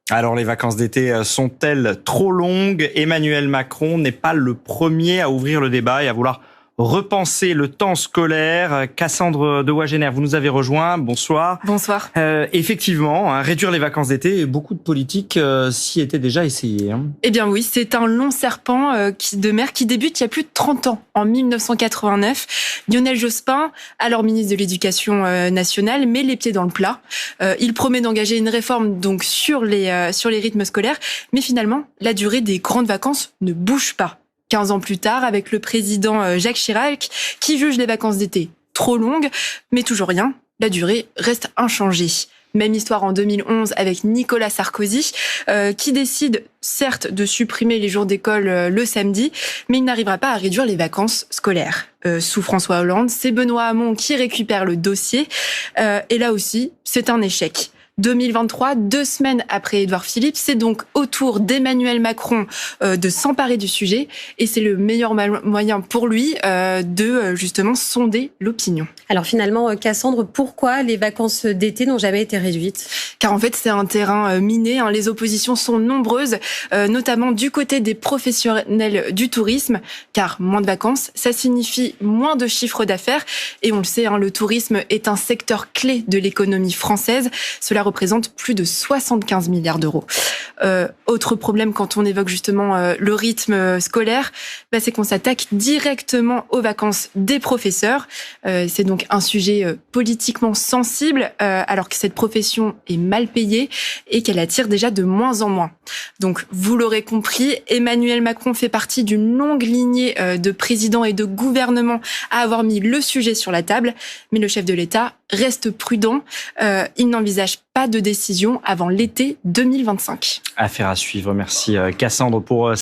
Alors les vacances d'été sont-elles trop longues? Emmanuel Macron n'est pas le premier à ouvrir le débat et à vouloir repenser le temps scolaire. Cassandre de Wagener, vous nous avez rejoint. Bonsoir. Bonsoir. Effectivement, réduire les vacances d'été, beaucoup de politiques s'y étaient déjà essayés. Eh bien oui, c'est un long serpent de mer qui débute il y a plus de 30 ans, en 1989. Lionel Jospin, alors ministre de l'Éducation nationale, met les pieds dans le plat. Il promet d'engager une réforme donc sur les rythmes scolaires, mais finalement, la durée des grandes vacances ne bouge pas. 15 ans plus tard, avec le président Jacques Chirac, qui juge les vacances d'été trop longues, mais toujours rien, la durée reste inchangée. Même histoire en 2011 avec Nicolas Sarkozy, qui décide certes de supprimer les jours d'école le samedi, mais il n'arrivera pas à réduire les vacances scolaires. Sous François Hollande, c'est Benoît Hamon qui récupère le dossier, et là aussi, c'est un échec. 2023, 2 semaines après Édouard Philippe, c'est donc au tour d'Emmanuel Macron de s'emparer du sujet, et c'est le meilleur moyen pour lui de justement sonder l'opinion. Alors finalement, Cassandre, pourquoi les vacances d'été n'ont jamais été réduites ? Car en fait, c'est un terrain miné. Les oppositions sont nombreuses, notamment du côté des professionnels du tourisme, car moins de vacances, ça signifie moins de chiffre d'affaires. Et on le sait, le tourisme est un secteur clé de l'économie française. Cela représente plus de 75 milliards d'euros. Autre problème quand on évoque justement le rythme scolaire, c'est qu'on s'attaque directement aux vacances des professeurs. C'est donc un sujet politiquement sensible, alors que cette profession est mal payée et qu'elle attire déjà de moins en moins. Donc, vous l'aurez compris, Emmanuel Macron fait partie d'une longue lignée de présidents et de gouvernements à avoir mis le sujet sur la table, mais le chef de l'État reste prudent. Il n'envisage pas de décision avant l'été 2025. Affaire à suivre. Merci Cassandre pour